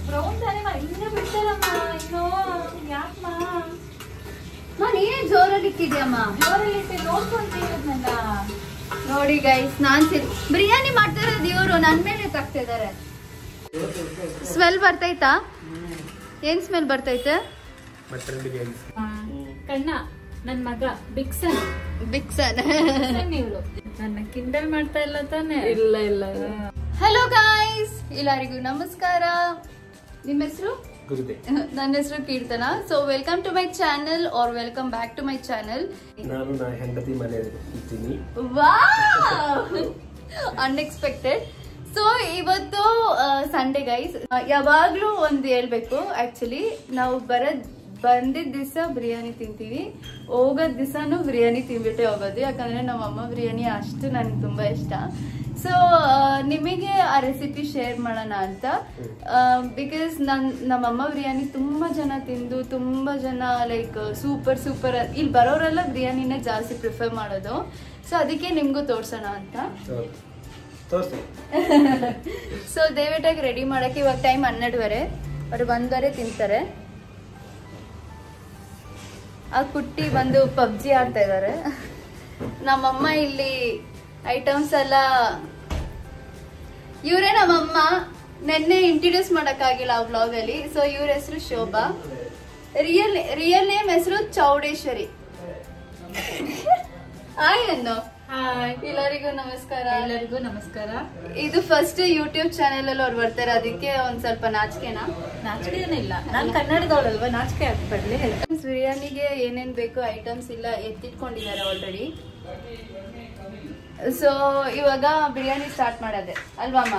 Brown ತಾನೇ ಇನ್ನ ಬಿಡ್ತಾರಮ್ಮ. ಇನ್ನು ಯಾಕಮ್ಮ ನೀನ್ ಜೋರಲ್ಲಿ ಇಟ್ಟಿದ್ಯಮ್ಮ. ಜೋರಲ್ಲಿ ಇಟ್ಟು ನೋಡ್ಕೊಂತೀನಿ. ನೋಡಿ ಗೈಸ್, ನಾನ್ ಬಿರಿಯಾನಿ ಮಾಡ್ತಾ ಇರೋದು ಇವ್ರು ನನ್ ಮೇಲೆ ತಾಕ್ತಿದಾರೆ. ಸ್ಮೆಲ್ ಬರ್ತೈತಾ? ಏನ್ ಸ್ಮೆಲ್ ಬರ್ತೈತೆ? ಕಣ್ಣ ನನ್ ಮಗ ಬಿಕ್ಸನ್ ಇವ್ರು ನನ್ನ ಕಿಂಡಲ್ ಮಾಡ್ತಾ ಇಲ್ಲ ತಾನೆ? ಇಲ್ಲ. ಹಲೋ ಗಾಯ್ಸ್, ಎಲ್ಲರಿಗೂ ನಮಸ್ಕಾರ. ನಿಮ್ಮ ಹೆಸರು? ನನ್ನ ಹೆಸರು Keerthana. So welcome to my channel ಆರ್ welcome back to my channel. ನಾನು ಹೆಂಡತಿ ಮನೆಯಲ್ಲಿ ಇದ್ದೀನಿ. Wow, unexpected. ಸೊ ಇವತ್ತು ಸಂಡೇ ಗೈಸ್. ಯಾವಾಗ್ಲೂ ಒಂದು ಹೇಳ್ಬೇಕು, ಆಕ್ಚುಲಿ ನಾವು ಬಂದಿದ್ ದಿವಸ ಬಿರಿಯಾನಿ ತಿಂತೀವಿ, ಹೋಗೋದ್ ದಿವಸನು ಬಿರಿಯಾನಿ ತಿಂದ್ಬಿಟ್ಟೆ ಹೋಗೋದು. ಯಾಕಂದ್ರೆ ನಮ್ಮಮ್ಮ ಬಿರಿಯಾನಿ ಅಷ್ಟು ನನ್ಗೆ ತುಂಬಾ ಇಷ್ಟ. ಸೊ ನಿಮಗೆ ಆ ರೆಸಿಪಿ ಶೇರ್ ಮಾಡೋಣ ಅಂತ. ಬಿಕಾಸ್ ನಮ್ಮಮ್ಮ ಬಿರಿಯಾನಿ ತುಂಬಾ ಜನ ತಿಂದು, ತುಂಬಾ ಜನ ಲೈಕ್ ಸೂಪರ್ ಇಲ್ಲಿ ಬರೋರೆಲ್ಲ ಬಿರಿಯಾನಿನೇ ಜಾಸ್ತಿ ಪ್ರಿಫರ್ ಮಾಡೋದು. ಸೊ ಅದಕ್ಕೆ ನಿಮ್ಗೂ ತೋರ್ಸೋಣ ಅಂತ. ಸೊ ದಯವಿಟ್ಟಾಗಿ ರೆಡಿ ಮಾಡಕ್ಕೆ ಇವಾಗ ಟೈಮ್ 12:30. ಅವ್ರು 1:00 ತಿಂತಾರೆ. ಆ ಕುಟ್ಟಿ ಬಂದು ಪಬ್ಜಿ ಆಡ್ತಾ ಇದಾರೆ. ನಮ್ಮಮ್ಮ ಇಲ್ಲಿ ಐಟಮ್ಸ್ ಎಲ್ಲ, ಇವರೇ ನಮ್ಮಮ್ಮ. ನೆನ್ನೆ ಇಂಟ್ರೊಡ್ಯೂಸ್ ಮಾಡಕ್ಕಾಗಿಲ್ಲ ಆ ವ್ಲಾಗ್ ಅಲ್ಲಿ. ಸೊ ಇವ್ರ ಹೆಸರು ಶೋಭಾ, ರಿಯಲ್ ನೇಮ್ ಹೆಸರು ಚೌಡೇಶ್ವರಿ. ಆಯ್ತು. ಎಲ್ಲರಿಗೂ ನಮಸ್ಕಾರ. ಎಲ್ಲರಿಗೂ ನಮಸ್ಕಾರ. ಇದು ಫಸ್ಟ್ ಯೂಟ್ಯೂಬ್ ಚಾನೆಲ್ ಅಲ್ಲಿ ಅವ್ರು ಬರ್ತಾರೆ, ಅದಕ್ಕೆ ಒಂದ್ ಸ್ವಲ್ಪ ನಾಚಿಕೆನಾ? ನಾಚಿಕೆನಿಲ್ಲ, ನಾನು ಕನ್ನಡದವಳಲ್ವಾ, ನಾಚಿಕೆ ಆಗ್ಬಡ್ಲಿ. ಬಿರಿಯಾನಿಗೆ ಏನೇನ್ ಬೇಕು ಐಟಮ್ಸ್ ಇಲ್ಲ ಎತ್ತಿಟ್ಕೊಂಡಿದ್ದಾರೆ ಆಲ್ರೆಡಿ. ಸೊ ಇವಾಗ ಬಿರಿಯಾನಿ ಸ್ಟಾರ್ಟ್ ಮಾಡೋದೆ ಅಲ್ವಮ್ಮ?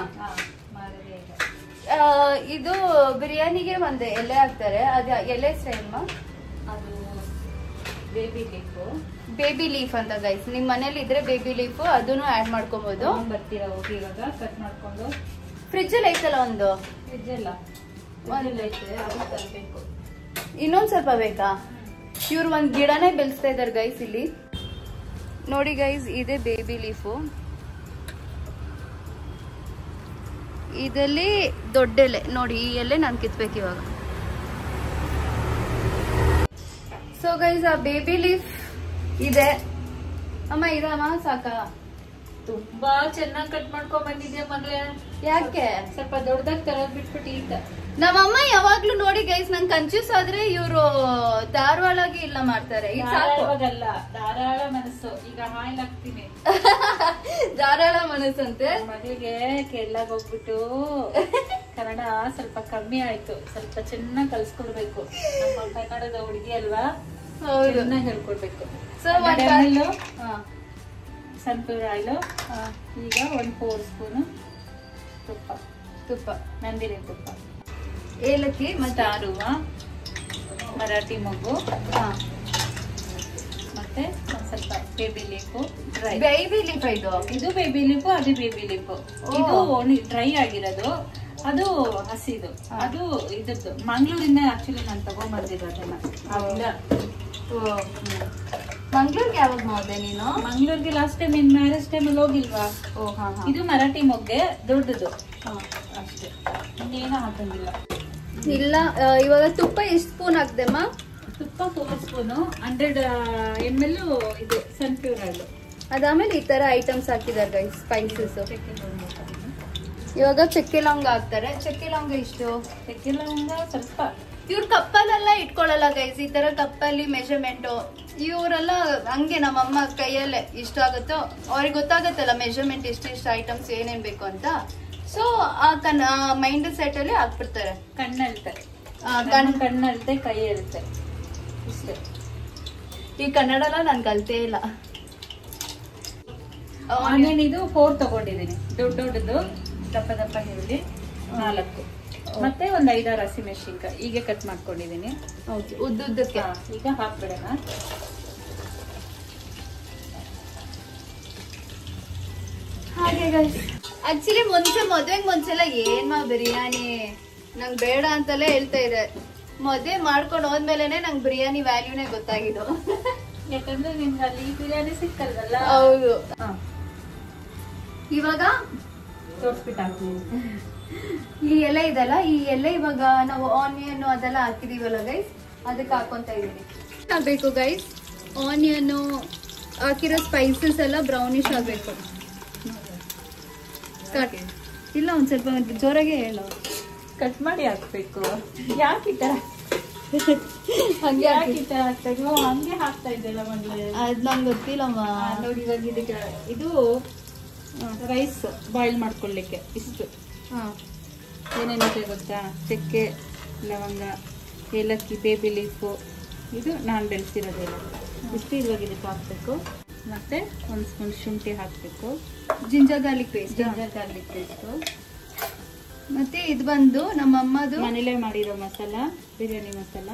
ಇದು ಬಿರಿಯಾನಿಗೆ ಒಂದು ಎಲೆ ಹಾಕ್ತಾರೆ. ಅದ ಎಲೆ ಹೆಸರೇನಮ್ಮ? ಅದು ಬೇಬಿ ಲೀಫ್ ಅಂತ ಗೈಸ್. ನಿಮ್ ಮನೇಲಿ ಇದ್ರೆ ಬೇಬಿ ಲೀಫ್ ಅದನ್ನು ಆಡ್ ಮಾಡ್ಕೊಬಹುದು. ಬರ್ತೀರಾ ಹೋಗಿ ಇವಾಗ ಕಟ್ ಮಾಡ್ಕೊಂಡು. ಫ್ರಿಜ್ ಅಲ್ಲಿ ಐತಲ್ಲ ಒಂದು? ಫ್ರಿಜ್ ಎಲ್ಲ ಐತೆ, ಅದು ತರಬೇಕು. ಇನ್ನೊಂದ್ ಸ್ವಲ್ಪ ಬೇಕಾ? ಇವ್ರು ಒಂದ್ ಗಿಡನೇ ಬೆಳೆಸ್ತಾ ಇದಾರೆ ಗೈಸ್ ಇಲ್ಲಿ. ನೋಡಿ ಗೈಸ್, ಇದೇ ಬೇಬಿ ಲೀಫು. ಇದರಲ್ಲಿ ದೊಡ್ಡ ಎಲೆ ನೋಡಿ, ಈ ಎಲೆ ನಾನು ಕಿತ್ಬೇಕು ಇವಾಗ. ಸೊ ಗೈಸ್, ಆ ಬೇಬಿ ಲೀಫ್ ಇದೆ ಅಮ್ಮ. ಇದಮ್ಮ ಸಾಕ? ತುಂಬಾ ಚೆನ್ನಾಗಿ ಕಟ್ ಮಾಡ್ಕೊಂಡ್ ಬಂದಿದ್ಯಾ ಮಗಳೇ. ಯಾಕೆ? ಸ್ವಲ್ಪ ದೊಡ್ಡದಾಗಿ ತರೋದ್ ಬಿಟ್ಬಿಟ್ಟು ಈಗ ನಮ್ಮಮ್ಮ ಯಾವಾಗ್ಲೂ ನೋಡಿ ಗೈಸ್, ನಂಗೆ ಕನ್ಫ್ಯೂಸ್ ಆದ್ರೆ ಇವ್ರು ಧಾರವಾಳಾಗಿ ಇಲ್ಲ ಮಾಡ್ತಾರೆ. ಧಾರಾಳ ಧಾರಾಳ ಮನಸ್ಸು. ಈಗ ಹಾಯ್ಲ್ ಹಾಕ್ತೀನಿ. ಧಾರಾಳ ಮನಸ್ಸಂತೆ ಮಗಳಿಗೆ ಕೇರಳಾಗ ಹೋಗ್ಬಿಟ್ಟು ಕನ್ನಡ ಸ್ವಲ್ಪ ಕಮ್ಮಿ ಆಯ್ತು. ಸ್ವಲ್ಪ ಚೆನ್ನಾಗಿ ಕಲ್ಸ್ಕೊಡ್ಬೇಕು. ನಮ್ಮ ಕನ್ನಡದ ಹುಡುಗಿ ಅಲ್ವಾ, ಚೆನ್ನಾಗಿ ಹೇಳ್ಕೊಡ್ಬೇಕು. Sunflower oil. ಈಗ 1 ಸ್ಪೂನು ತುಪ್ಪ, ನಂದಿನಿ ತುಪ್ಪ, ಏಲಕ್ಕಿ ಮತ್ತೆ ಆರುವ ಮರಾಠಿ ಮೊಗ್ಗು, ಮತ್ತೆ ಒಂದ್ ಸ್ವಲ್ಪ ಬೇಬಿ ಲೀಫು. ಬೇಬಿ ಲೀಫ್ ಇದು ಬೇಬಿ ಲೀಫು, ಅದು ಬೇಬಿ ಲೀಫು. ಇದು ಡ್ರೈ ಆಗಿರೋದು, ಅದು ಹಸಿದು. ಅದು ಇದ್ರದ್ದು ಮಂಗ್ಳೂರಿಂದ ಆಕ್ಚುಲಿ ನಾನು ತಗೊಂಡ್ಬಂದಿರೋದನ್ನ. ಮಂಗ್ಳೂರ್ಗೆ ಯಾವಾಗ ಹೋದೆ ನೀನು? ಮಂಗ್ಳೂರ್ಗೆ ಲಾಸ್ಟ್ ಟೈಮ್ ನಿನ್ ಮ್ಯಾರೇಜ್ ಟೈಮ್ ಅಲ್ಲಿ ಹೋಗಿಲ್ವಾ? ಇದು ಮರಾಠಿ ಮೊಗ್ಗೆ ದೊಡ್ಡದು ಅಷ್ಟೇ, ಇನ್ನೇನು ಹಾಕಂಗಿಲ್ಲ. ಇಲ್ಲ. ಇವಾಗ ತುಪ್ಪ ಎಷ್ಟು ಸ್ಪೂನ್ ಹಾಕ್ದೆಮ್ಮ? ತುಪ್ಪ 4 ಸ್ಪೂನು, 100 ml ಇದು ಸನ್ಫ್ಲವರ್ ಆಯಿಲ್. ಅದಾದ್ಮೇಲೆ ಈ ತರ ಐಟಮ್ಸ್ ಹಾಕಿದಾರೆ ಗೈಸ್, ಸ್ಪೈಸಸ್. ಇವಾಗ ಚಕ್ಕೆ ಲವಂಗ ಹಾಕ್ತಾರೆ. ಚಕ್ಕೆ ಲವಂಗ ಇಷ್ಟು? ಚಕ್ಕೆ ಲವಂಗ ಸ್ವಲ್ಪ. ಇವ್ರ ಕಪ್ಪಲ್ಲೆಲ್ಲ ಇಟ್ಕೊಳ್ಳಲ್ಲ ಗೈಸ್, ಈ ತರ ಕಪ್ಪಲ್ಲಿ ಮೆಜರ್ಮೆಂಟ್. ಇವರೆಲ್ಲ ಹಂಗೆ ನಮ್ಮಮ್ಮ ಕೈಯಲ್ಲೇ ಇಷ್ಟ ಆಗುತ್ತೋ ಅವ್ರಿಗೆ ಗೊತ್ತಾಗತ್ತಲ್ಲ ಮೆಜರ್ಮೆಂಟ್, ಇಷ್ಟು ಐಟಮ್ಸ್ ಏನೇನ್ ಬೇಕು ಅಂತ. ಸೊ ಆ ಮೈಂಡ್ ಸೆಟ್ ಅಲ್ಲಿ ಹಾಕ್ಬಿಡ್ತಾರೆ. ಕಣ್ಣಲ್ತೆ ಕೈ ಇರುತ್ತೆ ಇಷ್ಟೇ. ಈ ಕನ್ನಡಲ್ಲ ನಾನು ಕಲ್ತೇ ಇಲ್ಲ. ಆನಿಯನ್ ಇದು 4 ತಗೊಂಡಿದ್ದೀನಿ, ದೊಡ್ಡದು ದಪ್ಪ ಈರುಳ್ಳಿ 4, ಮತ್ತೆ ಒಂದ್ 5-6 ಹಸಿಮೆಣಸಿನ್ಕಾಯಿ ಹೀಗೆ ಕಟ್ ಮಾಡ್ಕೊಂಡಿದ್ದೀನಿ ಉದ್ದುದ್ದಕ್ಕೆ. ಈಗ ಹಾಕ್ಬಿಡೋಣ. ಹಾಗೆ ಆಕ್ಚುಲಿ ಮದ್ವೆಗ್ ಮುಂಚೆಲ್ಲ ಏನ್ ಬಿರಿಯಾನಿ ನಂಗ್ ಬೇಡ ಅಂತಲೇ ಹೇಳ್ತಾ ಇದೆ. ಮದ್ವೆ ಮಾಡ್ಕೊಂಡು ಹೋದ್ಮೇಲೆನೆ ನಂಗ್ ಬಿರಿಯಾನಿ ವ್ಯಾಲ್ಯೂನೇ ಗೊತ್ತಾಗಿದ್ದು. ಯಾಕಂದ್ರೆ ನಿಮ್ಗೆ ಅಲ್ಲಿ ಬಿರಿಯಾನಿ ಸಿಕ್ಕಲ್ವಲ್ಲ. ಹೌದು. ಇವಾಗ ತೋರ್ಸ್ಬಿಟ್ಟು ಹಾಕ್ತೀನಿ. ಈ ಎಲೆ ಇದಲ್ಲ, ಈ ಎಲೆ ಇವಾಗ ನಾವು ಆನಿಯನ್ ಅದೆಲ್ಲ ಹಾಕಿದೀವಲ್ಲ ಗೈಸ್, ಅದಕ್ಕೆ ಹಾಕೊಂತ ಇದೀನಿ. ಆಗ್ಬೇಕು ಗೈಸ್, ಆನಿಯನ್ ಹಾಕಿರೋ ಸ್ಪೈಸಸ್ ಎಲ್ಲ ಬ್ರೌನಿಶ್ ಆಗ್ಬೇಕು. ಇಲ್ಲ ಒಂದ್ ಸ್ವಲ್ಪ ಜೋರಾಗೆ ಹೇಳು. ಕಟ್ ಮಾಡಿ ಹಾಕ್ಬೇಕು. ಯಾಕೆ ಈ ತರ ಹಂಗೆ ಹಾಕ್ಬೇಕು? ಹಂಗೆ ಹಾಕ್ತಾ ಇದ್ದಲ್ಲ ಮೊದಲೇ. ಅದ್ ನಂಗೆ ಗೊತ್ತಿಲ್ಲಮ್ಮ. ನೋಡಿ ಇವಾಗ ಇದಕ್ಕೆ ಇದು ರೈಸ್ ಬಾಯ್ಲ್ ಮಾಡ್ಕೊಳ್ಳಿಕ್ಕೆ ಇಷ್ಟು ಏನೇನಿದೆ ಗೊತ್ತಾ? ಚಕ್ಕೆ, ಲವಂಗ, ಏಲಕ್ಕಿ, ಬೇಬಿ ಲೀಫು, ಇದು ನಾನು ಬೆಳೆಸಿರೋದಿಲ್ಲ. ಇಷ್ಟು ಇವಾಗ ಇದಕ್ಕೆ ಹಾಕ್ಬೇಕು. ಮತ್ತೆ 1 ಸ್ಪೂನ್ ಶುಂಠಿ ಹಾಕ್ಬೇಕು. Ginger garlic paste. Ginger garlic paste. ಮತ್ತೆ ಇದು ಬಂದು ನಮ್ಮ ಅಮ್ಮದು ಮನೇಲೆ ಮಾಡಿರೋ ಮಸಾಲ, ಬಿರಿಯಾನಿ ಮಸಾಲ.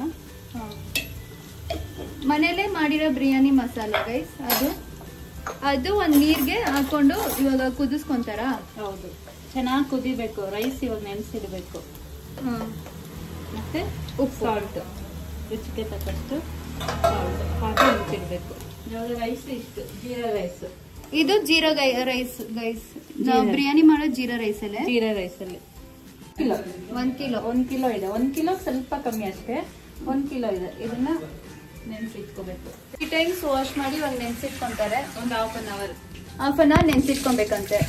ಮನೇಲೆ ಮಾಡಿರೋ ಬಿರಿಯಾನಿ ಮಸಾಲ ಗೈಸ್. ಅದು ಒಂದ್ ನೀರ್ಗೆ ಹಾಕೊಂಡು ಇವಾಗ ಕುದಿಸ್ಕೊಂತಾರ. ಹೌದು, ಚೆನ್ನಾಗಿ ಕುದಿಬೇಕು. ರೈಸ್ ಇವಾಗ ನೆನೆಸಿಡ್ಬೇಕು. ಮತ್ತೆ ಉಪ್ಪು, ಸಾಲ್ಟ್, ರುಚಿಗೆ ತಕ್ಕಷ್ಟು ಸಾಲ್ಟ್ ಹಾಕಿ ನೆನೆಸಿಡ್ಬೇಕು. ಇವಾಗ ರೈಸ್ ಇಷ್ಟು ಜೀರಾ ರೈಸ್. ಇದು ಜೀರಾ ರೈಸ್ ಗೈಸ್. ನಾವು ಬಿರಿಯಾನಿ ಮಾಡೋ ಜೀರಾ ರೈಸ್ ಅಲ್ಲೇ. ಜೀರಾ ರೈಸ್ ಅಲ್ಲಿ 1 ಕಿಲೋ. 1 ಕಿಲೋ ಇದೆ. 1 ಕಿಲೋ ಸ್ವಲ್ಪ ಕಮ್ಮಿ ಅಷ್ಟೇ. 1 ಕಿಲೋ ಇದೆ. ಇದನ್ನ ನೆನ್ಸಿಟ್ಕೋಬೇಕು. 3 ಟೈಮ್ಸ್ ವಾಶ್ ಮಾಡಿ ಇವಾಗ ನೆನ್ಸಿಟ್ಕೊಂತಾರೆ. ಒಂದು ಹಾಫ್ ಅನ್ ಅವರ್ ನೆನ್ಸಿಟ್ಕೊಬೇಕಂತೆ.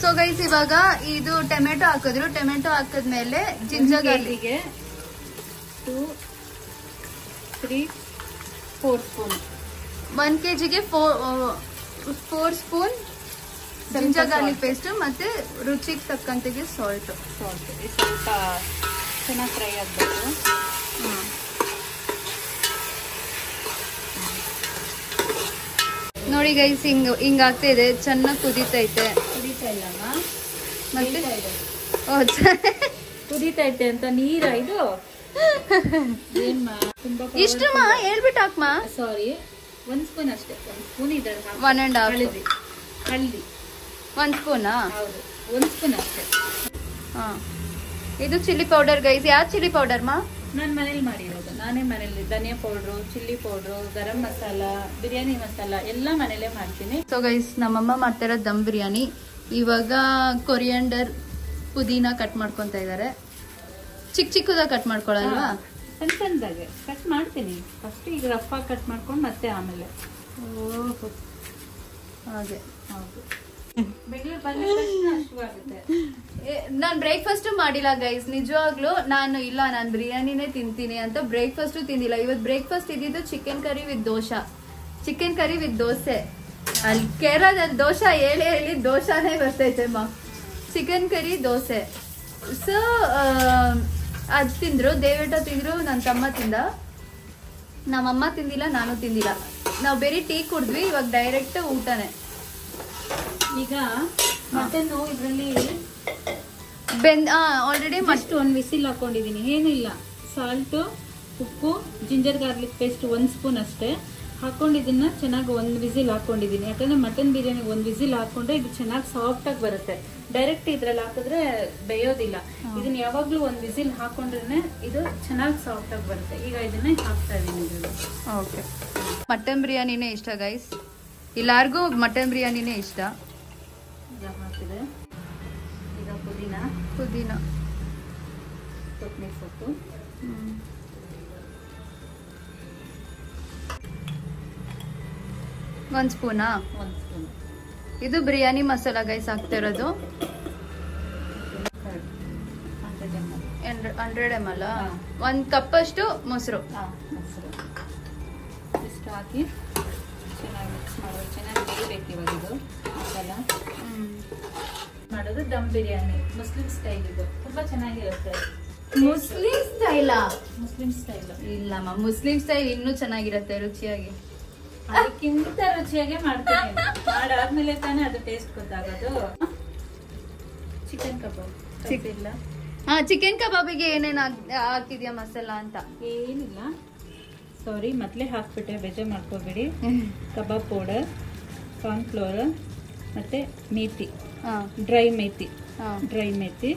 ಸೊ ಗೈಸ್ ಇವಾಗ ಇದು ಟೊಮೆಟೊ ಹಾಕಿದ್ರು. ಟೊಮೆಟೊ ಹಾಕಿದ್ಮೇಲೆ ಜಿಂಜರ್ ಗಾರ್ಲಿಕ್ಗೆ 2, 3, 4 ಸ್ಪೂನ್. 1 kgಗೆ 4 ಸ್ಪೂನ್ ಜಿಂಜರ್ ಗಾರ್ಲಿಕ್ ಪೇಸ್ಟ್ ಮತ್ತೆ ರುಚಿಗೆ ತಕ್ಕಂತೆಗೆ ಸಾಲ್ಟ್. ಇದು ಸ್ವಲ್ಪ ಚೆನ್ನಾಗಿ ಫ್ರೈ ಆಗಬೇಕು. ನೋಡಿ ಗೈಸ್, ಹಿಂಗ ಆಗ್ತಾ ಇದೆ. ಚೆನ್ನಾಗಿ ಕುದೀತೈತೆ. ಕುದೀತಾ ಇಲ್ಲಮ್ಮ, ಮತ್ತೆ ಕುದೀತಾ ಐತೆ ಅಂತ ನೀರ ಇದು. ತುಂಬಾ ಇಷ್ಟಮ್ಮ ಹೇಳ್ಬಿಟ್ಟು ಹಾಕ್ಮ. ಸಾರಿ, 1 ಸ್ಪೂನ್ ಅಷ್ಟೇ. 1 ಸ್ಪೂನ್ ಇದೆ. 1.5 ಹಳದಿ 1 ಸ್ಪೂನಾ? ಹೌದು, 1 ಸ್ಪೂನ್ ಅಷ್ಟೇ. ಇದು ಚಿಲ್ಲಿ ಪೌಡರ್ ಗೈಸ್. ಯಾವ ಚಿಲ್ಲಿ ಪೌಡರ್ ಮಾ? ನಾನು ಮನೇಲಿ ಮಾಡಿರೋದು. ನಾನೇ ಮನೇಲಿ ಧನಿಯಾ powder, chilli powder, garam masala, biryani masala ಎಲ್ಲ ಮನೇಲೆ ಮಾಡ್ತೀನಿ. ಸೊ ಗೈಸ್, ನಮ್ಮಮ್ಮ ಮಾಡ್ತಾರ ದಮ್ ಬಿರಿಯಾನಿ. ಇವಾಗ ಕೊರಿಯಂಡರ್, ಪುದೀನ ಕಟ್ ಮಾಡ್ಕೊಂತ ಇದಾರೆ. ಚಿಕ್ಕದಾಗಿ ಕಟ್ ಮಾಡ್ಕೊಳಲ್ವಾ? ಸಣ್ಣ ಸಣ್ಣದಾಗೆ ಕಟ್ ಮಾಡ್ತೀನಿ. ಫಸ್ಟ್ ಈಗ ರಫ್ ಆಗಿ ಕಟ್ ಮಾಡ್ಕೊಂಡು ಮತ್ತೆ ಆಮೇಲೆ. ಓಹೋ, ಹಾಗೆ. ಹೌದು, ಬೆಂಗಳೂರು ಬಂದ ತಕ್ಷಣ ಅಷ್ಟವಾಗುತ್ತೆ. ನಾನ್ ಬ್ರೇಕ್ಫಾಸ್ಟ್ ಮಾಡಿಲ್ಲ ಗೈಸ್. ನಿಜವಾಗ್ಲೂ ನಾನು ಬಿರಿಯಾನಿನೇ ತಿಂತೀನಿ ಅಂತ ಬ್ರೇಕ್ಫಾಸ್ಟ್ ತಿಂದಿಲ್ಲ. ಇವತ್ತು ಬ್ರೇಕ್ಫಾಸ್ಟ್ ಇದ್ದಿದ್ದು ಚಿಕನ್ ಕರಿ ವಿತ್ ದೋಸೆ. ಅಲ್ಲಿ ಕೇರಳದಲ್ಲಿ ದೋಸೆ ಹೇಳಿ ದೋಸಾನೇ ಬರ್ತೈತೆ ಮಾ. Chicken curry dosa. ಸೊ ಅದ್ ತಿಂದ್ರು, ದೇವೇಟ ತಿಂದ್ರು, ನನ್ನ ತಮ್ಮ ತಿಂದ, ನಮ್ಮಮ್ಮ ತಿಂದಿಲ್ಲ, ನಾನು ತಿಂದಿಲ್ಲ. ನಾವು ಬೇರೆ ಟೀ ಕುಡಿದ್ವಿ. ಇವಾಗ ಡೈರೆಕ್ಟ್ ಊಟನೇ. ಈಗ ಮಟನ್ ಇದ್ರಲ್ಲಿ ಆಲ್ರೆಡಿ ಫಸ್ಟ್ 1 ವಿಸಿಲ್ ಹಾಕೊಂಡಿದೀನಿ. ಏನಿಲ್ಲ, ಸಾಲ್ಟ್, ಉಪ್ಪು, ಜಿಂಜರ್ ಗಾರ್ಲಿಕ್ ಪೇಸ್ಟ್ 1 ಸ್ಪೂನ್ ಅಷ್ಟೇ ಹಾಕೊಂಡು ಇದನ್ನ ಚೆನ್ನಾಗಿ 1 ವಿಸಿಲ್ ಹಾಕೊಂಡಿದೀನಿ. ಯಾಕಂದ್ರೆ ಮಟನ್ ಬಿರಿಯಾನಿ 1 ವಿಸಿಲ್ ಹಾಕೊಂಡ್ರೆ ಇದು ಚೆನ್ನಾಗಿ ಸಾಫ್ಟ್ ಆಗಿ ಬರುತ್ತೆ. ಡೈರೆಕ್ಟ್ ಇದ್ರಲ್ಲಿ ಹಾಕಿದ್ರೆ ಬೇಯೋದಿಲ್ಲ. ಇದನ್ನ ಯಾವಾಗ್ಲೂ 1 ವಿಸಿಲ್ ಹಾಕೊಂಡ್ರೆ ಇದು ಚೆನ್ನಾಗಿ ಸಾಫ್ಟ್ ಆಗಿ ಬರುತ್ತೆ. ಈಗ ಇದನ್ನ ಹಾಕ್ತಾ ಇದೀನಿ ಇದ್ರಲ್ಲಿ. ಓಕೆ, ಮಟನ್ ಬಿರಿಯಾನಿನೇ ಇಷ್ಟ ಗೈಸ್. ಎಲ್ಲಾರ್ಗೂ ಮಟನ್ ಬಿರಿಯಾನಿನೇ ಇಷ್ಟ. ಹಾಕಿದೆ. ಈಗ ಪುದೀನ, ಕೊತ್ತಂಬರಿ ಸೊಪ್ಪು, 1 ಸ್ಪೂನಾ? 1 ಸ್ಪೂನ್. ಇದು ಬಿರಿಯಾನಿ ಮಸಾಲ ಗೈಸ್ ಹಾಕ್ತಾ ಇರೋದು. 100 ml. 1 ಕಪ್ ಅಷ್ಟು ಮೊಸರು. ಮೊಸರು ಇಷ್ಟು ಹಾಕಿ ಚೆನ್ನಾಗಿ ಮಿಕ್ಸ್ ಮಾಡೋದು. ಚೆನ್ನಾಗಿ ಬೇಯಬೇಕು. ಇವಾಗ ಇದು ಮಸಾಲ ಮಾಡೋದು ದಮ್ ಬಿರಿಯಾನಿ ಮುಸ್ಲಿಂ ಸ್ಟೈಲ್. ಇದು ತುಂಬಾ ಚೆನ್ನಾಗಿರುತ್ತೆ. ಮುಸ್ಲಿಂ ಸ್ಟೈಲಾ? ಮುಸ್ಲಿಂ ಸ್ಟೈಲ್ ಇಲ್ಲಮ್ಮ, ಮುಸ್ಲಿಂ ಸ್ಟೈಲ್ ಇನ್ನೂ ಚೆನ್ನಾಗಿರುತ್ತೆ ರುಚಿಯಾಗಿ. ಅದಕ್ಕಿಂತ ರುಚಿಯಾಗಿ ಮಾಡ್ತೀನಿ. ಮಾಡಾದ್ಮೇಲೆ ತಾನೇ ಅದು ಟೇಸ್ಟ್ ಗೊತ್ತಾಗೋದು. ಚಿಕನ್ ಕಬಾಬ್ ಇಲ್ಲ? ಚಿಕನ್ ಕಬಾಬಿಗೆ ಏನೇನು ಹಾಕಿದ್ಯಾ ಮಸಾಲ ಅಂತ? ಏನಿಲ್ಲ, ಸಾರಿ ಮೊದಲೇ ಹಾಕ್ಬಿಟ್ಟೆ, ಬೇಜಾರು ಮಾಡ್ಕೋಬೇಡಿ. ಕಬಾಬ್ ಪೌಡರ್, ಕಾರ್ನ್ಫ್ಲೋರ್, ಮತ್ತೆ ಮೇಥಿ, ಡ್ರೈ ಮೇಥಿ,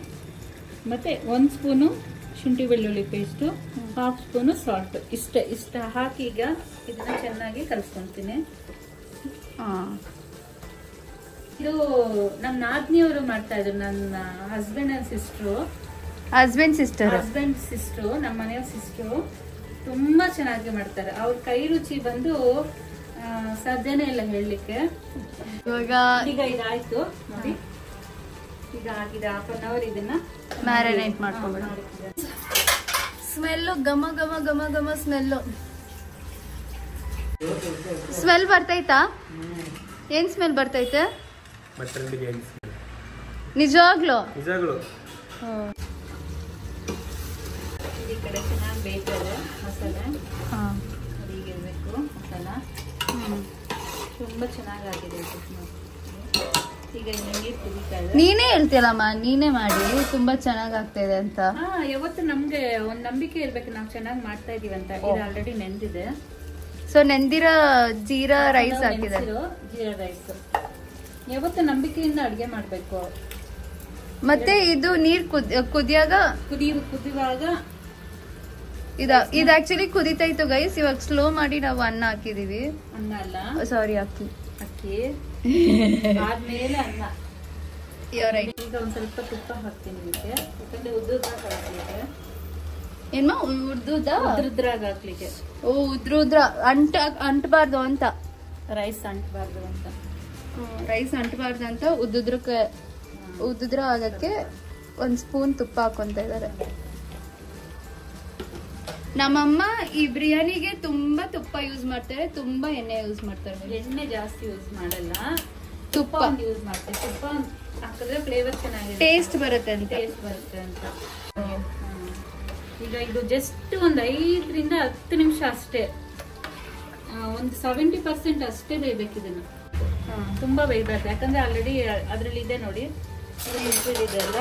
ಮತ್ತೆ 1 ಸ್ಪೂನು ಶುಂಠಿ ಬೆಳ್ಳುಳ್ಳಿ ಪೇಸ್ಟು, 1/2 ಸ್ಪೂನು ಸಾಲ್ಟ್. ಇಷ್ಟ ಹಾಕಿ ಈಗ ಇದನ್ನ ಚೆನ್ನಾಗಿ ಕಲಿಸ್ಕೊಂತೀನಿ. ಇದು ನಮ್ಮ ನಾದ್ನಿಯವರು ಮಾಡ್ತಾ ಇದ್ರು, ನನ್ನ ಹಸ್ಬೆಂಡ್ ಸಿಸ್ಟ್ರು, ನಮ್ಮ ಮನೆಯ ಸಿಸ್ಟ್ರು ತುಂಬಾ ಚೆನ್ನಾಗಿ ಮಾಡ್ತಾರೆ. ಅವ್ರ ಕೈ ರುಚಿ ಬಂದು ಸಾಧ್ಯನೇ ಇಲ್ಲ ಹೇಳಲಿಕ್ಕೆ. ಈಗ ಇದಾಯ್ತು ನೋಡಿ, ಈಗ ಆಗಿದೆ 1/2 an hour. ಇದನ್ನ ಮ್ಯಾರಿನೇಟ್ ಮಾಡ್ಕೊಬೇಡ. ಸ್ಮೆಲ್ಲು ಘಮ ಘಮ ಘಮ ಘಮ ಸ್ಮೆಲ್ ಬರ್ತೈತಾ? ಏನ್ ಸ್ಮೆಲ್ ಬರ್ತೈತೆ? ಮಟನ್ ಬಿರಿಯಾನಿ ನಿಜವಾಗ್ಲೂ? ಈ ಕಡೆ ಚೆನ್ನಾಗಿ ಬೇಯ್ತದೆ ಮಸಾಲೆ. ಹೀಗಿರ್ಬೇಕು ಮಸಾಲ. ತುಂಬಾ ಚೆನ್ನಾಗಾಗಿದೆ. ಈಗ ನೀರು ಕುದೀತಾ ಇದೆ. ನೀನೇ ಹೇಳ್ತೀಯಲ್ಲಮ್ಮ, ನೀನೇ ಮಾಡಿ ತುಂಬಾ ಚೆನ್ನಾಗ್ ಆಗ್ತಾ ಇದೆ ಅಂತ. ಯಾವತ್ತು ನಮ್ಗೆ ಒಂದ್ ನಂಬಿಕೆ ಇರ್ಬೇಕು, ನಾವ್ ಚೆನ್ನಾಗಿ ಮಾಡ್ತಾ ಇದೀವಿ ಅಂತ. ಇದು ಆಲ್ರೆಡಿ ನೆಂದಿದೆ. ಸೊ ನೆಂದಿರೋ ಜೀರಾ ರೈಸ್ ಹಾಕಿದೆ. ಜೀರಾ ರೈಸ್ ಯಾವತ್ತು ನಂಬಿಕೆಯಿಂದ ಅಡ್ಗೆ ಮಾಡ್ಬೇಕು. ಮತ್ತೆ ಇದು ನೀರ್ ಕುದಿಯುವಾಗ ಇದು ಆಕ್ಚುಲಿ ಕುದಿತಾ ಇತ್ತು ಗೈಸ್. ಇವಾಗ ಸ್ಲೋ ಮಾಡಿ ನಾವು ಅನ್ನ ಹಾಕಿದೀವಿ. ಅನ್ನ ಅಲ್ಲ, ಸಾರಿ ಅಕ್ಕಿ ಆದ್ಮೇಲೆ ಅನ್ನ. ಈಗ ಒಂದ್ ಸ್ವಲ್ಪ ತುಪ್ಪ ಹಾಕ್ತೀನಿ ಇದಕ್ಕೆ, ಯಾಕಂದ್ರೆ ಉದ್ರಾಗ ಹಾಕ್ಲಿಕ್ಕೆ. ಉದ್ರಾಗ ಹಾಕ್ಲಿಕ್ಕೆ. ಉದ್ರ ಅಂಟಬಾರ್ದು ಅಂತ, ರೈಸ್ ಅಂಟಬಾರ್ದು ಅಂತ. ಉದ್ದುದ್ರ ಆಗಕ್ಕೆ 1 ಸ್ಪೂನ್ ತುಪ್ಪ ಹಾಕೊಂತ ಇದಾರೆ. ನಮ್ಮಮ್ಮ ಈ ಬಿರಿಯಾನಿಗೆ ತುಂಬಾ ತುಪ್ಪ ಯೂಸ್ ಮಾಡ್ತಾರೆ, ತುಂಬಾ ಎಣ್ಣೆ ಯೂಸ್ ಮಾಡ್ತಾರೆ. ಎಣ್ಣೆ ಜಾಸ್ತಿ ಯೂಸ್ ಮಾಡಲ್ಲ, ತುಪ್ಪ ಯೂಸ್ ಮಾಡ್ತಾರೆ. ತುಪ್ಪ ಹಾಕಿದ್ರೆ ಫ್ಲೇವರ್ ಚೆನ್ನಾಗಿದೆ, ಟೇಸ್ಟ್ ಬರುತ್ತೆ ಅಂತ. ಈಗ ಇದು ಜಸ್ಟ್ ಒಂದು 5 ರಿಂದ 10 ನಿಮಿಷ ಅಷ್ಟೇ, ಒಂದು 70% ಅಷ್ಟೇ ಬೇಯ್ಬೇಕು ಇದನ್ನ. ತುಂಬಾ ಬೇಯ್ಬಾರ್ದು, ಯಾಕಂದ್ರೆ ಆಲ್ರೆಡಿ ಅದ್ರಲ್ಲಿ ಇದೆ ನೋಡಿ, ಇದೆ ಅಲ್ಲ,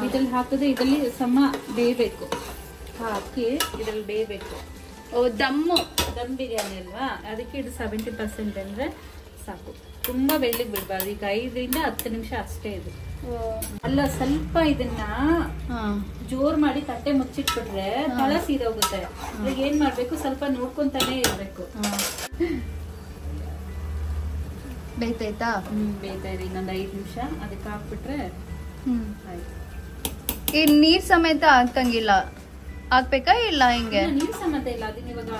ಇದ್ರಲ್ಲಿ ಹಾಕಿದ್ರೆ ಇದರಲ್ಲಿ ಸಮ ಬೇಯ್ಬೇಕು. ಹಾಕಿ ಇದ್ರಲ್ಲಿ ಬೇಯ್ಬೇಕು. ದಮ್ ಬಿರಿಯಾನಿ ಅಲ್ವಾ, ಅದಕ್ಕೆ ಇದು 70% ಅಂದ್ರೆ ಸಾಕು. ತುಂಬಾ ಬೇಯ್ಲಿಕ್ಕೆ ಬಿಡ್ಬಾರ್ದು. ಈಗ 5 ರಿಂದ 10 ನಿಮಿಷ ಅಷ್ಟೇ ಇದು. ಅಲ್ಲ, ಸ್ವಲ್ಪ ಇದನ್ನ ಜೋರ್ ಮಾಡಿ ತಟ್ಟೆ ಮುಚ್ಚಿಟ್ಬಿಟ್ರೆ ತಳ ಸೀದೋಗುತ್ತೆ. ಈಗ ಏನ್ ಮಾಡ್ಬೇಕು, ಸ್ವಲ್ಪ ನೋಡ್ಕೊಂತಾನೆ ಇರ್ಬೇಕು. ಬೇಯ್ತೈತಾ? ಬೇಯ್ತಾ ಇದೆ. ಇನ್ನೊಂದು 5 ನಿಮಿಷ ಅದಕ್ಕೆ ಹಾಕ್ಬಿಟ್ರೆ ಆಯ್ತು. ಈ ನೀರ್ ಸಮೇತ ಹಾಕಂಗಿಲ್ಲ, ಹಾಕ್ಬೇಕಾ ಇಲ್ಲ ಹಿಂಗೆ? ನೀರ್ ಸಮೇತ ಇಲ್ಲ, ಅದನ್ನ ಇವಾಗ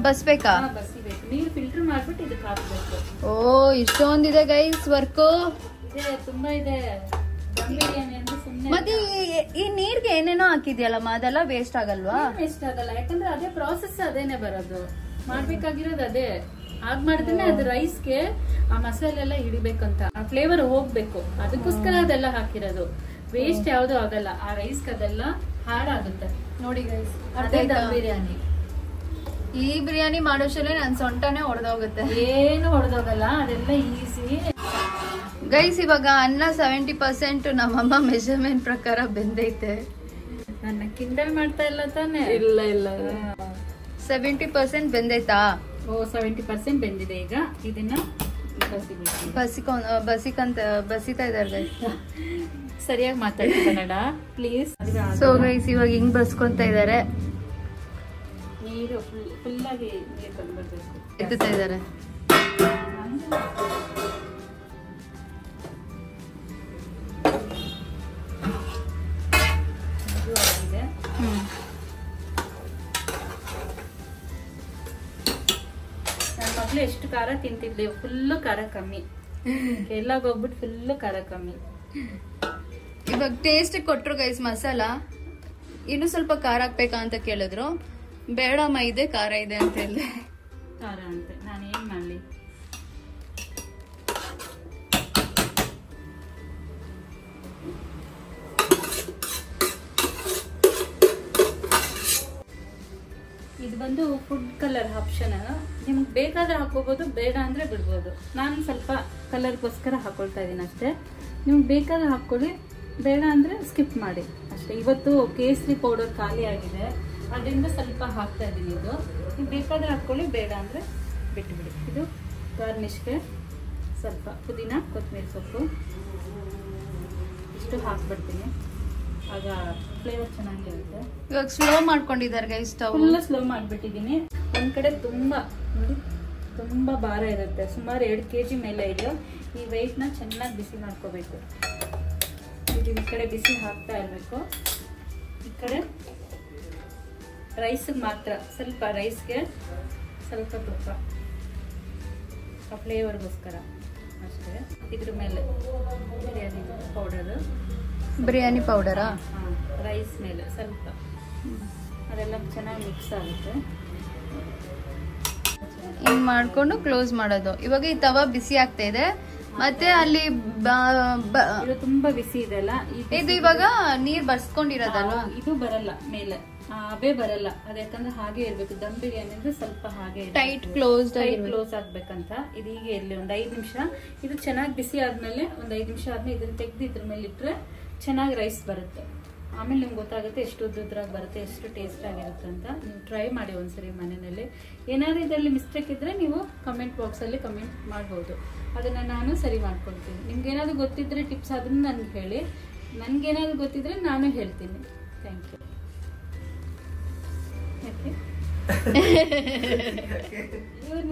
ಬಸ್ಬೇಕಾ? ಬಸಿಬೇಕು. ನೀರು ಫಿಲ್ಟರ್ ಮಾಡ್ಬಿಟ್ಟು ಇದಕ್ಕೆ ಹಾಕ್ಬೇಕು. ಇಷ್ಟೊಂದಿದೆ ಗೈಸ್ ವರ್ಕ್. ಇದೆ, ತುಂಬಾ ಇದೆ. ದಮ್ ಬಿರಿಯಾನಿ ಅಂದ್ರೆ ಸುಮ್ಮನೆ. ಮತ್ತೆ ಈ ನೀರ್ಗೆ ಏನೇನೋ ಹಾಕಿದ್ಯಲ್ಲಮ್ಮ, ಅದೆಲ್ಲ ವೇಸ್ಟ್ ಆಗಲ್ವಾ? ವೇಸ್ಟ್ ಆಗಲ್ಲ, ಯಾಕಂದ್ರೆ ಅದೇ ಪ್ರಾಸೆಸ್ ಅದೇನೆ ಬರೋದು. ಮಾಡ್ಬೇಕಾಗಿರೋದು ಅದೇ. ಆಗ್ ಮಾಡಿದ್ರೆ ಅದು ರೈಸ್ಗೆ ಆ ಮಸಾಲೆ ಎಲ್ಲ ಹಿಡಿಬೇಕಂತ, ಆ ಫ್ಲೇವರ್ ಹೋಗ್ಬೇಕು, ಅದಕ್ಕೋಸ್ಕರ ಅದೆಲ್ಲ ಹಾಕಿರೋದು. ವೇಸ್ಟ್ ಯಾವ್ದು ಆಗಲ್ಲ, ಆ ರೈಸ್ಗೆ ಅದೆಲ್ಲ ಹಾಳಾಗುತ್ತೆ. ನೋಡಿ ಗೈಸ್, ಅದೇ ದಮ್ ಬಿರಿಯಾನಿ. ಈ ಬಿರಿಯಾನಿ ಮಾಡೋಷ್ಟೇ ನನ್ ಸೊಂಟನೇ ಹೊಡೆದೋಗುತ್ತೆ. ಏನು ಹೊಡೆದೋಗಲ್ಲ, ಅದೆಲ್ಲ ಈಸಿ ಗೈಸ್. ಇವಾಗ ಅನ್ನ 70% ನಮ್ಮಮ್ಮ ಮೆಜರ್ಮೆಂಟ್ ಪ್ರಕಾರ ಬೆಂದೈತೆ. ನನ್ನ ಕಿಂಡಲ್ ಮಾಡ್ತಾ ಇಲ್ಲ ತಾನೆ? ಇಲ್ಲ 70% ಬೆಂದೈತಾ? 70% ಬೆಂದಿದೆ. ಈಗ ಇದನ್ನ ಬಸಿತಾ ಇದಾರೆ ಗೈಸ್. ಸರಿಯಾಗಿ ಮಾತಾಡಿ ಕನ್ನಡ ಪ್ಲೀಸ್. ಸೊ ಗೈಸ್ ಇವಾಗ ಹಿಂಗ್ ಬಸ್ಕೊಂತ ಇದಾರೆ, ನೀರು ಫುಲ್ ಆಗಿ ನೀರು ಬಂದ್ಬಿಡ್ಬೇಕು. ಎತ್ತುತ್ತಾ ಇದಾರೆ. ನನ್ನ ಮಕ್ಳು ಎಷ್ಟು ಖಾರ ತಿಂತಿದ್ಲಿ, ಫುಲ್ಲು ಖಾರ ಕಮ್ಮಿ. ಎಲ್ಲಾಗ ಹೋಗ್ಬಿಟ್ಟು ಫುಲ್ಲು ಖಾರ ಕಮ್ಮಿ. ಇವಾಗ ಟೇಸ್ಟ್ ಕೊಟ್ರು ಗೈಸ್ ಮಸಾಲ. ಇನ್ನು ಸ್ವಲ್ಪ ಖಾರ ಹಾಕ್ಬೇಕಾ ಅಂತ ಕೇಳಿದ್ರು. ಬೇಡಮ್ಮ ಇದೆ ಖಾರ ಇದೆ ಅಂತ ಹೇಳಿ. ಖಾರ ಅಂತೆ, ನಾನು ಏನ್ ಮಾಡ್ಲಿ. ಇದು ಬಂದು ಫುಡ್ ಕಲರ್ ಆಪ್ಷನ್. ನಿಮ್ಗೆ ಬೇಕಾದ್ರೆ ಹಾಕೋಬಹುದು, ಬೇಡ ಅಂದ್ರೆ ಬಿಡ್ಬೋದು. ನಾನು ಸ್ವಲ್ಪ ಕಲರ್ಗೋಸ್ಕರ ಹಾಕೊಳ್ತಾ ಇದ್ದೀನಿ ಅಷ್ಟೇ. ನಿಮ್ಗೆ ಬೇಕಾದ್ರೆ ಹಾಕೊಳ್ಳಿ, ಬೇಡ ಅಂದ್ರೆ ಸ್ಕಿಪ್ ಮಾಡಿ ಅಷ್ಟೇ. ಇವತ್ತು ಕೇಸರಿ ಪೌಡರ್ ಖಾಲಿ ಆಗಿದೆ, ಅದರಿಂದ ಸ್ವಲ್ಪ ಹಾಕ್ತಾ ಇದ್ದೀನಿ. ಇದು ನೀವು ಬೇಕಾದ್ರೆ ಹಾಕೊಳ್ಳಿ, ಬೇಡ ಅಂದ್ರೆ ಬಿಟ್ಟುಬಿಡಿ. ಇದು ಗಾರ್ನಿಷ್ಗೆ ಸ್ವಲ್ಪ ಪುದೀನ, ಕೊತ್ತಂಬರಿ ಸೊಪ್ಪು ಇಷ್ಟು ಹಾಕ್ಬಿಡ್ತೀನಿ. ಆಗ ಫ್ಲೇವರ್ ಚೆನ್ನಾಗಿರುತ್ತೆ. ಇವಾಗ ಸ್ಲೋ ಮಾಡ್ಕೊಂಡಿದ್ದಾರೆ ಗೈಸ್ ಸ್ಟವ್. ಫುಲ್ ಸ್ಲೋ ಮಾಡ್ಬಿಟ್ಟಿದೀನಿ. ಒಂದ್ ಕಡೆ ತುಂಬಾ ನೋಡಿ ತುಂಬಾ ಭಾರ ಇರುತ್ತೆ, ಸುಮಾರು 2 kg ಮೇಲೆ ಇದೆ. ಈ ವೆಯ್ಟ್ ನ ಚೆನ್ನಾಗಿ ಬಿಸಿ ಮಾಡ್ಕೋಬೇಕು. ಈ ಕಡೆ ಬಿಸಿ ಹಾಕ್ತಾ ಇರ್ಬೇಕು. ಈ ಕಡೆ ರೈಸ್ ಮಾತ್ರ ಸ್ವಲ್ಪ, ರೈಸ್ಗೆ ಸ್ವಲ್ಪ ತುಪ್ಪ ಫ್ಲೇವರ್ಗೋಸ್ಕರ ಅಷ್ಟೇ. ಇದ್ರ ಮೇಲೆ ಬಿರಿಯಾನಿ ಪೌಡರಾ ರೈಸ್ ಮೇಲೆ ಸ್ವಲ್ಪ, ಅದೆಲ್ಲ ಚೆನ್ನಾಗಿ ಮಿಕ್ಸ್ ಆಗುತ್ತೆ. ಹಿಂಗ್ ಮಾಡ್ಕೊಂಡು ಕ್ಲೋಸ್ ಮಾಡೋದು. ಇವಾಗ ಈ ತವಾ ಬಿಸಿ ಆಗ್ತಾ ಇದೆ, ಮತ್ತೆ ಅಲ್ಲಿ ಇದು ತುಂಬಾ ಬಿಸಿ ಇದೆಲ್ಲ. ಇದು ಇವಾಗ ನೀರ್ ಬರ್ಸ್ಕೊಂಡಿರೋದಲ್ವಾ, ಇದು ಬರಲ್ಲ ಮೇಲೆ, ಅವೇ ಬರಲ್ಲ. ಅದ ಯಾಕಂದ್ರೆ ಹಾಗೆ ಇರ್ಬೇಕು. ದಮ್ ಬಿರಿಯಾನಿ ಅಂದ್ರೆ ಸ್ವಲ್ಪ ಹಾಗೆ ಟೈಟ್ ಕ್ಲೋಸ್ ಆಗ್ಬೇಕಂತ. ಇದು ಹೀಗೆ ಇರ್ಲಿ ಒಂದ್ 5 ನಿಮಿಷ. ಇದು ಚೆನ್ನಾಗಿ ಬಿಸಿ ಆದ್ಮೇಲೆ ಒಂದ್ 5 ನಿಮಿಷ ಆದ್ಮೇಲೆ ಇದನ್ನ ತೆಗ್ದು ಇದ್ರ ಮೇಲೆ ಇಟ್ರೆ ಚೆನ್ನಾಗಿ ರೈಸ್ ಬರುತ್ತೆ. ಆಮೇಲೆ ನಿಮ್ಗೆ ಗೊತ್ತಾಗುತ್ತೆ ಎಷ್ಟು ಉದ್ದುದ್ರಾಗಿ ಬರುತ್ತೆ, ಎಷ್ಟು ಟೇಸ್ಟ್ ಆಗಿರುತ್ತೆ ಅಂತ. ನೀವು ಟ್ರೈ ಮಾಡಿ ಒಂದ್ಸರಿ ಮನೆಯಲ್ಲಿ. ಏನಾದ್ರು ಇದರಲ್ಲಿ ಮಿಸ್ಟೇಕ್ ಇದ್ರೆ ನೀವು ಕಮೆಂಟ್ ಬಾಕ್ಸ್ ಅಲ್ಲಿ ಕಮೆಂಟ್ ಮಾಡ್ಬೋದು, ಅದನ್ನ ನಾನು ಸರಿ ಮಾಡ್ಕೊಳ್ತೀನಿ. ನಿಮ್ಗೆ ಏನಾದ್ರು ಗೊತ್ತಿದ್ರೆ ಟಿಪ್ಸ್ ಅದನ್ನ ನನ್ಗೆ ಹೇಳಿ, ನನ್ಗೇನಾದ್ರು ಗೊತ್ತಿದ್ರೆ ನಾನು ಹೇಳ್ತೀನಿ. Thank you. ಇವ್ರು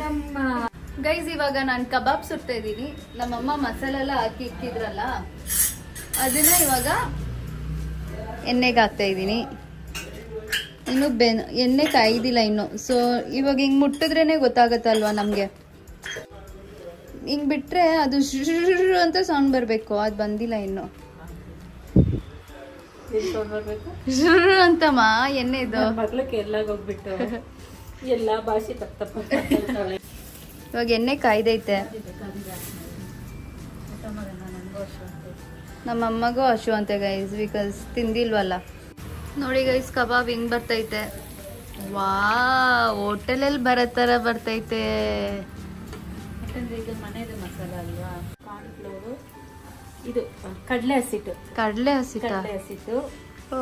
ನಮ್ಮ ಗೈಸ್ ಇವಾಗ ನಾನು ಕಬಾಬ್ ಸುಡ್ತಾ ಇದ್ದೀನಿ. ನಮ್ಮಮ್ಮ ಮಸಾಲೆ ಎಲ್ಲ ಹಾಕಿ ಇಕ್ಕಿದ್ರಲ್ಲ, ಅದನ್ನ ಇವಾಗ ಎಣ್ಣೆಗೆ ಹಾಕ್ತಾ ಇದ್ದೀನಿ. ಇನ್ನು ಎಣ್ಣೆ ಕಾಯ್ದಿಲ್ಲ ಇನ್ನು. ಸೊ ಇವಾಗ ಹಿಂಗ್ ಮುಟ್ಟಿದ್ರೇನೆ ಗೊತ್ತಾಗತ್ತಲ್ವಾ ನಮ್ಗೆ. ಹಿಂಗ್ ಬಿಟ್ರೆ ಅದು ಶುರು ಅಂತ ಸೌಂಡ್ ಬರ್ಬೇಕು, ಅದು ಬಂದಿಲ್ಲ ಇನ್ನು. ಶುರು ಅಂತಮ್ಮ ಎಣ್ಣೆದು. ಮಗ್ಲಕ್ಕೆ ಎಲ್ಲಾಗ ಹೋಗ್ಬಿಟ್ಟು ಎಲ್ಲಾ ಭಾಷೆ ತಪ್ಪ. ಇವಾಗ ಎಣ್ಣೆ ಕಾಯ್ದೈತೆ. ನಮ್ಮಮ್ಮಗೂ ಹಶು ಅಂತೆ ಗೈಸ್, ಬಿಕಾಸ್ ತಿಂದಿಲ್ವಲ್ಲ. ನೋಡಿ ಗೈಸ್ ಕಬಾಬ್ ಹಿಂಗ್ ಬರ್ತೈತೆ. ವಾ, ಹೋಟೆಲಲ್ಲಿ ಬರೋ ತರ ಬರ್ತೈತೆ. ಯಾಕಂದ್ರೆ ಇದು ಮನೆಯದು ಮಸಾಲ ಅಲ್ವಾ. ಕಾರ್ನ್ ಫ್ಲೋರ್, ಇದು ಕಡಲೆ ಹಸಿಟ್ಟು, ಕಡಲೆ ಹಸಿಟ್ಟು, ಓ,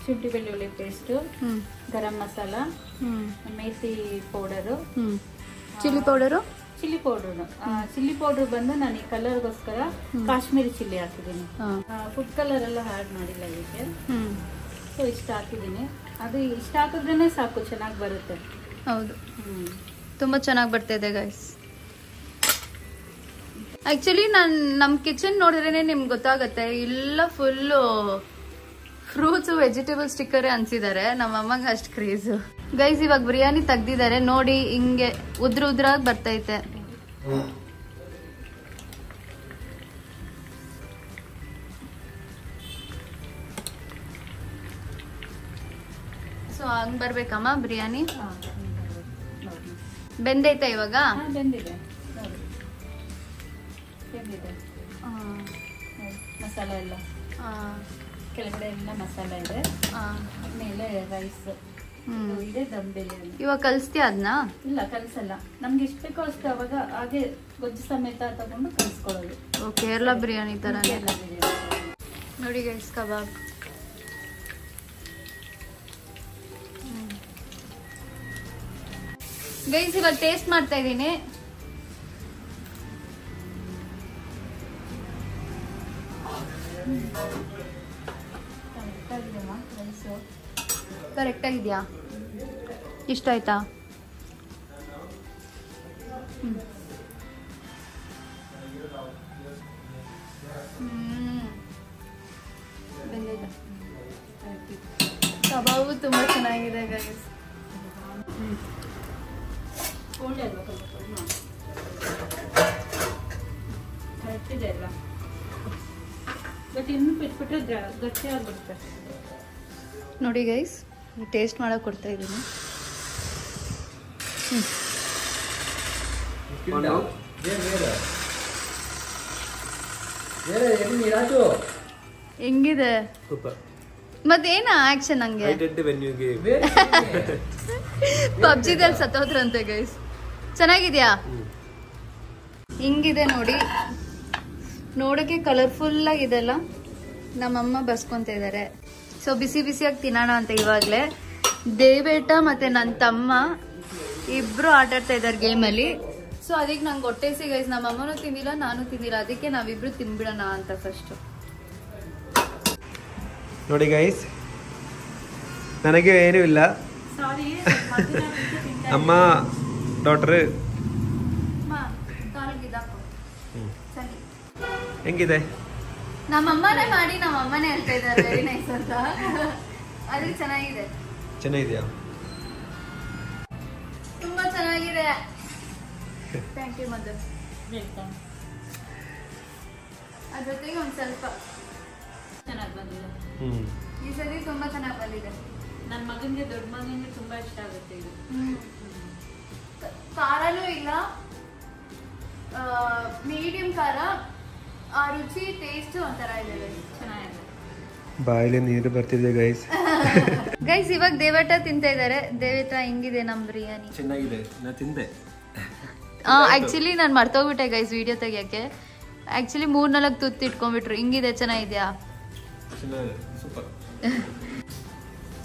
ಶುಂಠಿ ಬೆಳ್ಳುಳ್ಳಿ ಪೇಸ್ಟ್, ಗರಂ ಮಸಾಲ, ಮೇಥಿ powder, chilli powder. Chilli powder ಬಂದು ನಾನು ಈ ಕಲರ್ಗೋಸ್ಕರ ಕಾಶ್ಮೀರಿ ಚಿಲ್ಲಿ ಹಾಕಿದ್ದೀನಿ. ಫುಡ್ ಕಲರ್ ಎಲ್ಲ ಆಡ್ ಮಾಡಿಲ್ಲ ಇದಕ್ಕೆ. ಸೊ ಇಷ್ಟ ಹಾಕಿದ್ದೀನಿ. ಅದು ಇಷ್ಟ ಹಾಕಿದ್ರೇನೆ ಸಾಕು, ಚೆನ್ನಾಗಿ ಬರುತ್ತೆ. ಹೌದು, ತುಂಬಾ ಚೆನ್ನಾಗಿ ಬರ್ತಿದೆ ಗೈಸ್. ಆಕ್ಚುಲಿ ನಮ್ ಕಿಚನ್ ನೋಡಿದ್ರೇನೆ ನಿಮ್ಗೆ ಗೊತ್ತಾಗತ್ತೆ, ಇಲ್ಲ ಫುಲ್ಲು ಫ್ರೂಟ್ಸ್ ವೆಜಿಟೇಬಲ್ ಸ್ಟಿಕ್ಕರ್ ಅನ್ಸಿದ್ದಾರೆ. ನಮ್ಮ ಅಮ್ಮಂಗೆ ಅಷ್ಟು ಕ್ರೇಜ್ ಗೈಸ್. ಇವಾಗ ಬಿರಿಯಾನಿ ತೆಗ್ದಿದ್ದಾರೆ ನೋಡಿ, ಹಿಂಗೆ ಉದ್ರಾಗಿ ಬರ್ತೈತೆ. ಸೊ ಹಂಗ್ ಬರ್ಬೇಕಮ್ಮ ಬಿರಿಯಾನಿ. ಬೆಂದೈತೆ ಇವಾಗ? ಬೆಂದಿದೆ, ಮಸಾಲ ಎಲ್ಲ ಕೆಳಗಡೆ ಎಲ್ಲ ಮಸಾಲ ಇದೆ, ಆಮೇಲೆ ರೈಸ್ ಇದೆ. ದಮ್ ಬಿರಿಯಾನಿ ಇವಾಗ ಕಲಿಸ್ತೀಯ ಅದನ್ನ? ಇಲ್ಲ ಕಲಿಸಲ್ಲ, ನಮ್ಗೆ ಎಷ್ಟು ಬೇಕೋ ಅಷ್ಟು ಅವಾಗ ಹಾಗೆ ಗೊಜ್ಜು ಸಮೇತ ತಗೊಂಡು ಕಲಿಸ್ಕೊಳ್ಳೋದು. ಕೇರಳ ಬಿರಿಯಾನಿ ತರ ನೋಡಿ ಗೈಸ್ ಕಬಾಬ್. ಗೈಸ್ ಇವಾಗ ಟೇಸ್ಟ್ ಮಾಡ್ತಾ ಇದ್ದೀನಿ. ಕರೆಕ್ಟ್ ಆಗಿದ್ಯಾ? ಇಷ್ಟ ಆಯ್ತಾ? ಕಬಾಬು ತುಂಬಾ ಚೆನ್ನಾಗಿದೆ ಗೈಸ್. ಕರೆಕ್ಟ್ ಇದೆ ಎಲ್ಲ, ಬಟ್ ಇನ್ನು ಬಿಟ್ಬಿಟ್ರೆ ಗಟ್ಟಿ ಆಗ್ಬಿಡುತ್ತೆ. ನೋಡಿ ಗೈಸ್ ಟೇಸ್ಟ್ ಮಾಡಕ್ ಕೊಡ್ತಾ ಇದ್ದೀನಿ. ಹೆಂಗಿದೆ ಮತ್ತೇನ ಆಕ್ಷನ್ ಹಂಗೆ ಪಬ್ಜಿದಲ್ಲಿ ಸತ್ತೋದ್ರಂತೆ ಗೈಸ್. ಚೆನ್ನಾಗಿದ್ಯಾ? ಹಿಂಗಿದೆ ನೋಡಿ, ನೋಡಕ್ಕೆ ಕಲರ್ಫುಲ್ ಆಗಿದೆಲ್ಲ. ನಮ್ಮಮ್ಮ ಬಸ್ಕೊಂತ ಇದಾರೆ. ಸೊ ಬಿಸಿ ಬಿಸಿಯಾಗಿ ತಿನ್ನೋಣ ಅಂತ ಇವಾಗ್ಲೇ ದೇವೇಟ ಮತ್ತೆ ನನ್ನ ತಮ್ಮ ಇಬ್ರು ಆಟಾಡ್ತಾ ಇದ್ದಾರೆ ಗೇಮಲ್ಲಿ. ಸೊ ಅದಕ್ಕೆ ನಂಗೆ ಹೊಟ್ಟೆ ಸಿ ಗೈಸ್, ನಮ್ಮ ಅಮ್ಮನೂ ತಿಂದಿಲ್ಲ, ನಾನು ತಿಂದಿಲ್ಲ, ಅದಕ್ಕೆ ನಾವಿಬ್ರು ತಿನ್ಬಿಡೋಣ ಅಂತ ಫಸ್ಟ್. ನೋಡಿ ಗೈಸ್, ನನಗೆ ಏನೂ ಇಲ್ಲ. ಸಾರಿ ಅಮ್ಮ ಡಾಕ್ಟ್ರ್ ಹೆಂಗಿದೆ? ನಮ್ಮಮ್ಮನೇ ಮಾಡಿ ನಮ್ಮಮ್ಮನೇ ಹೇಳ್ತಾ ಇದ್ದಾರೆ ವೆರಿ ನೈಸ್ ಅಂತ. ಅದು ಚೆನ್ನಾಗಿದೆ. ಚೆನ್ನಾಗಿದೆಯಾ? ತುಂಬಾ ಚೆನ್ನಾಗಿದೆ. Thank you mother. ಅದ್ರ ಜೊತೆಗೆ ಒಂದ್ ಸ್ವಲ್ಪ ಚೆನ್ನಾಗಿ ಬಂದಿದೆ. ಈ ಸರಿ ತುಂಬಾ ಚೆನ್ನಾಗಿ ಬಂದಿದೆ. ನನ್ನ ಮಗನಿಗೆ, ದೊಡ್ಡ ಮಗನಿಗೆ ತುಂಬಾ ಇಷ್ಟ ಆಗುತ್ತೆ ಇದು. ಖಾರನೂ ಇಲ್ಲ, ಮೀಡಿಯಂ ಖಾರ, ಆ ರುಚಿ ಟೇಸ್ಟ್ ಒಂಥರ ಇದೆ, ಚೆನ್ನಾಗಿದೆ. ಬಾಯಲ್ಲಿ ನೀರು ಬರ್ತಿದೆ ಗೈಸ್. ಗೈಸ್ ಇವಾಗ ದೇವಟ ತಿಂತಾ ಇದ್ದಾರೆ. ದೇವಟ ಹೆಂಗಿದೆ ನಮ್ ಬಿರಿಯಾನಿ? ಚೆನ್ನಾಗಿದೆ, ನಾ ತಿಂದೆ. ಆಕ್ಚುಲಿ ನಾನು ಮರ್ತೋಗ್ಬಿಟ್ಟೆ ಗೈಸ್ ವಿಡಿಯೋ ತೆಗಿಯಕ್ಕೆ. ಆಕ್ಚುಲಿ 3-4 ತುತ್ತು ಇಟ್ಕೊಂಡ್ಬಿಟ್ರು. ಹಿಂಗಿದೆ, ಚೆನ್ನಾಗಿದ್ಯಾ? ಸೂಪರ್.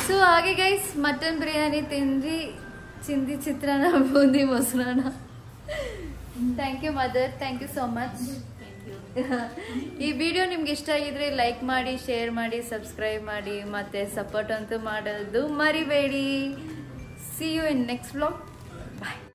ಸೊ ಹಾಗೆ ಗೈಸ್ ಮಟನ್ ಬಿರಿಯಾನಿ ತಿಂದ್ವಿ, ಚಿಂದಿ ಚಿತ್ರಾನ್ನ, ಬೂಂದಿ ಮೊಸರನ್ನ. Thank you mother, thank you so much. ಈ ವಿಡಿಯೋ ನಿಮ್ಗೆ ಇಷ್ಟ ಆಗಿದ್ರೆ ಲೈಕ್ ಮಾಡಿ, ಶೇರ್ ಮಾಡಿ, ಸಬ್ಸ್ಕ್ರೈಬ್ ಮಾಡಿ, ಮತ್ತೆ ಸಪೋರ್ಟ್ ಅಂತೂ ಮಾಡೋದು ಮರಿಬೇಡಿ. See you in next vlog. Bye.